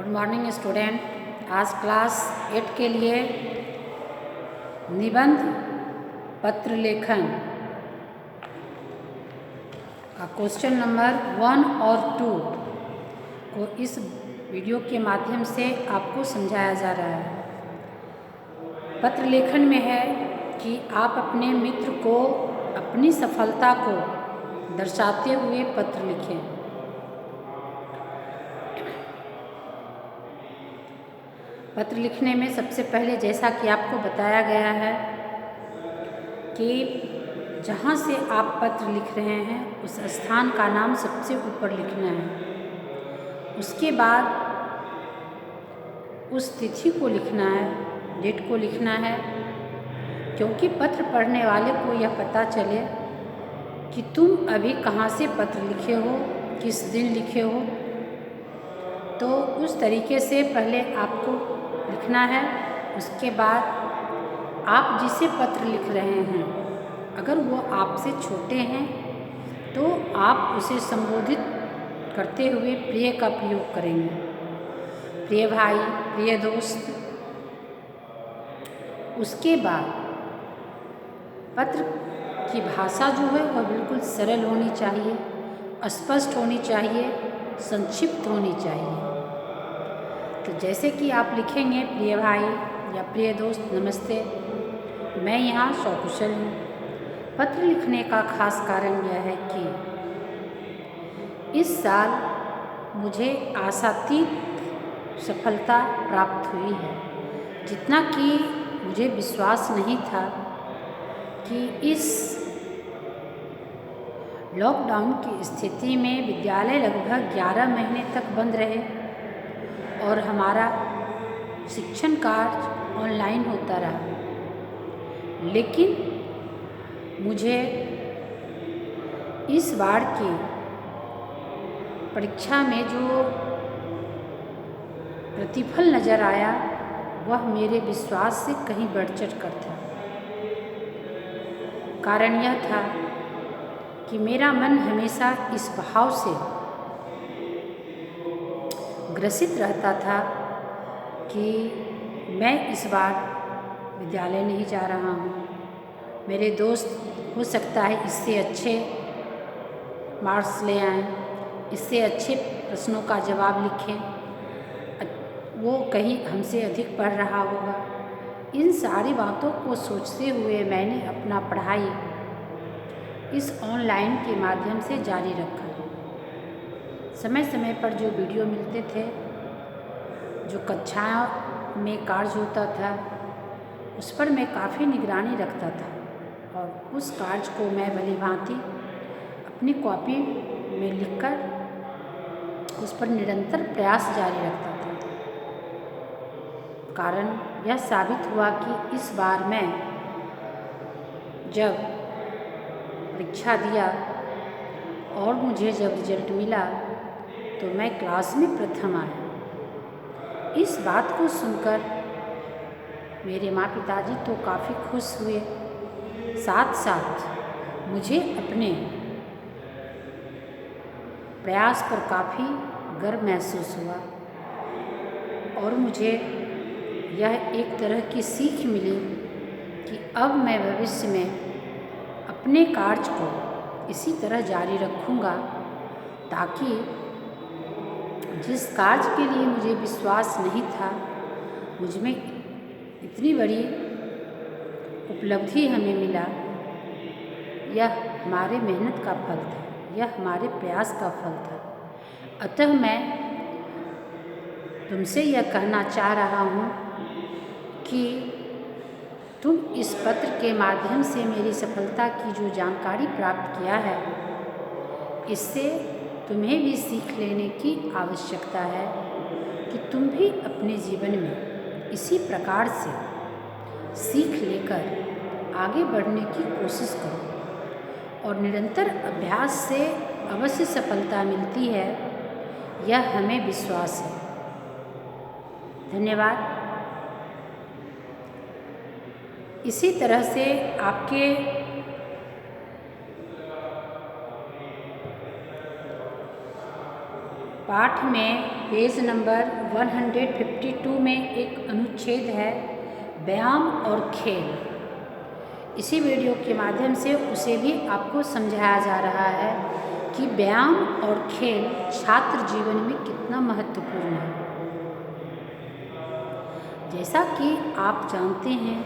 Morning student. आज class 8 के लिए निबंध पत्र लेखन का क्वेश्चन नंबर 1 और 2 को इस वीडियो के माध्यम से आपको समझाया जा रहा है। पत्र लेखन में है कि आप अपने मित्र को अपनी सफलता को दर्शाते हुए पत्र लिखें। पत्र लिखने में सबसे पहले जैसा कि आपको बताया गया है कि जहाँ से आप पत्र लिख रहे हैं उस स्थान का नाम सबसे ऊपर लिखना है। उसके बाद उस तिथि को लिखना है, डेट को लिखना है, क्योंकि पत्र पढ़ने वाले को यह पता चले कि तुम अभी कहाँ से पत्र लिखे हो, किस दिन लिखे हो। तो उस तरीके से पहले आपको लिखना है। उसके बाद आप जिसे पत्र लिख रहे हैं अगर वो आपसे छोटे हैं तो आप उसे संबोधित करते हुए प्रिय का प्रयोग करेंगे। प्रिय भाई, प्रिय दोस्त। उसके बाद पत्र की भाषा जो है वह बिल्कुल सरल होनी चाहिए, स्पष्ट होनी चाहिए, संक्षिप्त होनी चाहिए। तो जैसे कि आप लिखेंगे, प्रिय भाई या प्रिय दोस्त, नमस्ते, मैं यहाँ सकुशल हूँ। पत्र लिखने का खास कारण यह है कि इस साल मुझे आशातीत सफलता प्राप्त हुई है, जितना कि मुझे विश्वास नहीं था कि इस लॉकडाउन की स्थिति में विद्यालय लगभग 11 महीने तक बंद रहे और हमारा शिक्षण कार्य ऑनलाइन होता रहा। लेकिन मुझे इस बार की परीक्षा में जो प्रतिफल नज़र आया वह मेरे विश्वास से कहीं बढ़ चढ़कर था। कारण यह था कि मेरा मन हमेशा इस भाव से ग्रसित रहता था कि मैं इस बार विद्यालय नहीं जा रहा हूँ। मेरे दोस्त हो सकता है इससे अच्छे मार्क्स ले आएं, इससे अच्छे प्रश्नों का जवाब लिखें, वो कहीं हमसे अधिक पढ़ रहा होगा। इन सारी बातों को सोचते हुए मैंने अपना पढ़ाई इस ऑनलाइन के माध्यम से जारी रखा। समय समय पर जो वीडियो मिलते थे, जो कक्षाओं में कार्य होता था, उस पर मैं काफ़ी निगरानी रखता था और उस कार्य को मैं भली भांति अपनी कॉपी में लिखकर उस पर निरंतर प्रयास जारी रखता था। कारण यह साबित हुआ कि इस बार मैं जब परीक्षा दिया और मुझे जब रिजल्ट मिला तो मैं क्लास में प्रथम आया। इस बात को सुनकर मेरे माँ पिताजी तो काफ़ी खुश हुए, साथ साथ मुझे अपने प्रयास पर काफ़ी गर्व महसूस हुआ और मुझे यह एक तरह की सीख मिली कि अब मैं भविष्य में अपने कार्य को इसी तरह जारी रखूँगा ताकि जिस कार्य के लिए मुझे विश्वास नहीं था, मुझमें इतनी बड़ी उपलब्धि हमें मिला, यह हमारे मेहनत का फल था, यह हमारे प्रयास का फल था। अतः मैं तुमसे यह कहना चाह रहा हूँ कि तुम इस पत्र के माध्यम से मेरी सफलता की जो जानकारी प्राप्त किया है, इससे तुम्हें भी सीख लेने की आवश्यकता है कि तुम भी अपने जीवन में इसी प्रकार से सीख लेकर आगे बढ़ने की कोशिश करो और निरंतर अभ्यास से अवश्य सफलता मिलती है, यह हमें विश्वास है। धन्यवाद। इसी तरह से आपके पाठ में पेज नंबर 152 में एक अनुच्छेद है व्यायाम और खेल। इसी वीडियो के माध्यम से उसे भी आपको समझाया जा रहा है कि व्यायाम और खेल छात्र जीवन में कितना महत्वपूर्ण है। जैसा कि आप जानते हैं,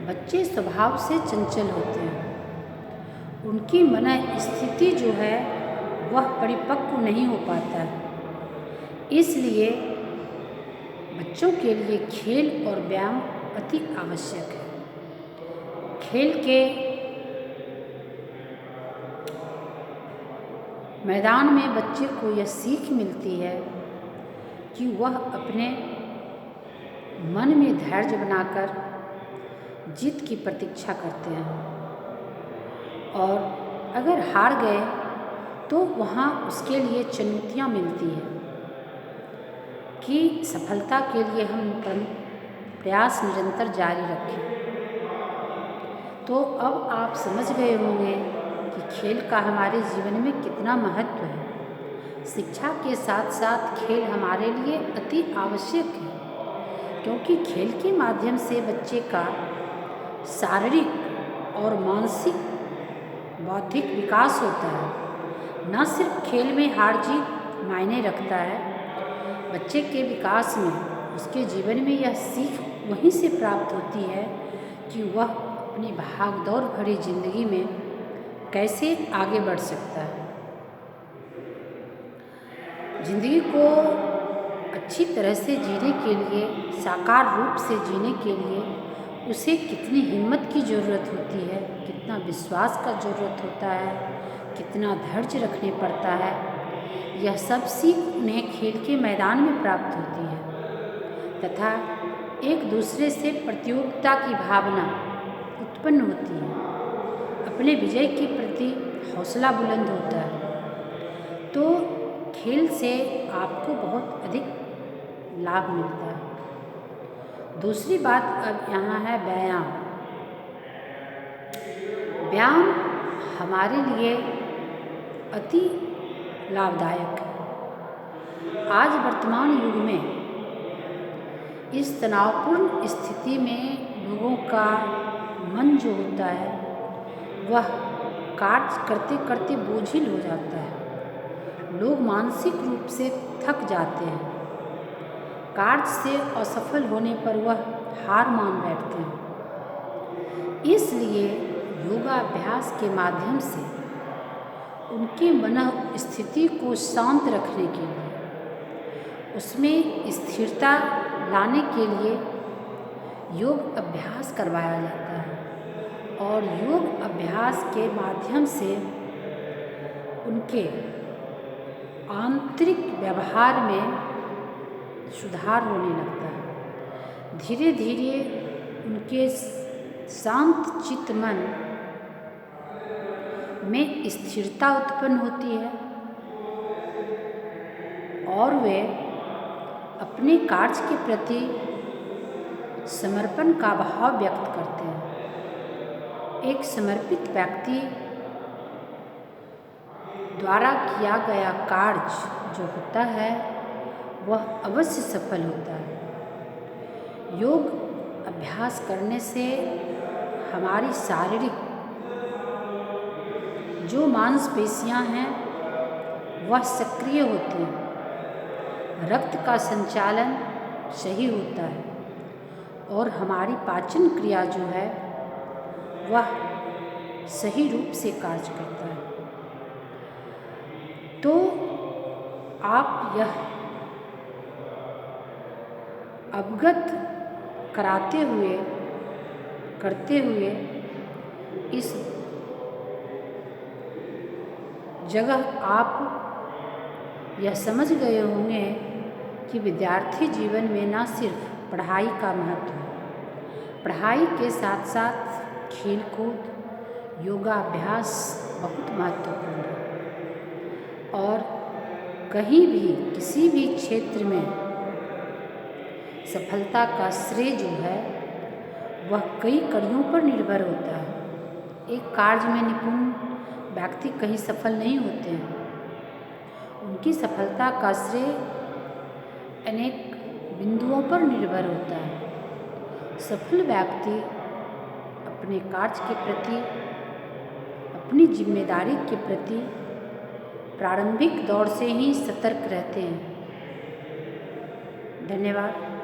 बच्चे स्वभाव से चंचल होते हैं। उनकी मन स्थिति जो है वह परिपक्व नहीं हो पाता है। इसलिए बच्चों के लिए खेल और व्यायाम अति आवश्यक है। खेल के मैदान में बच्चे को यह सीख मिलती है कि वह अपने मन में धैर्य बनाकर जीत की प्रतीक्षा करते हैं, और अगर हार गए तो वहाँ उसके लिए चुनौतियाँ मिलती हैं कि सफलता के लिए हम प्रयास निरंतर जारी रखें। तो अब आप समझ गए होंगे कि खेल का हमारे जीवन में कितना महत्व है। शिक्षा के साथ साथ खेल हमारे लिए अति आवश्यक है, क्योंकि खेल के माध्यम से बच्चे का शारीरिक और मानसिक बौद्धिक विकास होता है। न सिर्फ खेल में हार जीत मायने रखता है, बच्चे के विकास में, उसके जीवन में यह सीख वहीं से प्राप्त होती है कि वह अपनी भागदौड़ भरी जिंदगी में कैसे आगे बढ़ सकता है। जिंदगी को अच्छी तरह से जीने के लिए, साकार रूप से जीने के लिए उसे कितनी हिम्मत की ज़रूरत होती है, कितना विश्वास का ज़रूरत होता है, कितना धैर्य रखने पड़ता है। यह सब सीख उन्हें खेल के मैदान में प्राप्त होती है तथा एक दूसरे से प्रतियोगिता की भावना उत्पन्न होती है। अपने विजय के प्रति हौसला बुलंद होता है। तो खेल से आपको बहुत अधिक लाभ मिलता है। दूसरी बात अब यहाँ है व्यायाम। व्यायाम हमारे लिए अति लाभदायक है। आज वर्तमान युग में इस तनावपूर्ण स्थिति में लोगों का मन जो होता है वह कार्य करते करते बोझिल हो जाता है। लोग मानसिक रूप से थक जाते हैं। कार्य से असफल होने पर वह हार मान बैठते हैं। इसलिए योगाभ्यास के माध्यम से उनके मन स्थिति को शांत रखने के लिए, उसमें स्थिरता लाने के लिए योग अभ्यास करवाया जाता है, और योग अभ्यास के माध्यम से उनके आंतरिक व्यवहार में सुधार होने लगता है। धीरे धीरे उनके शांत चित्त मन में स्थिरता उत्पन्न होती है और वे अपने कार्य के प्रति समर्पण का भाव व्यक्त करते हैं। एक समर्पित व्यक्ति द्वारा किया गया कार्य जो होता है वह अवश्य सफल होता है। योग अभ्यास करने से हमारी शारीरिक जो मांसपेशियां हैं वह सक्रिय होती हैं, रक्त का संचालन सही होता है और हमारी पाचन क्रिया जो है वह सही रूप से कार्य करता है। तो आप यह अवगत करते हुए इस जगह आप यह समझ गए होंगे कि विद्यार्थी जीवन में न सिर्फ पढ़ाई का महत्व है, पढ़ाई के साथ साथ खेलकूद, योगाभ्यास बहुत महत्वपूर्ण है। और कहीं भी किसी भी क्षेत्र में सफलता का श्रेय जो है वह कई कड़ियों पर निर्भर होता है। एक कार्य में निपुण व्यक्ति कहीं सफल नहीं होते हैं। उनकी सफलता का श्रेय अनेक बिंदुओं पर निर्भर होता है। सफल व्यक्ति अपने कार्य के प्रति, अपनी जिम्मेदारी के प्रति प्रारंभिक दौर से ही सतर्क रहते हैं। धन्यवाद।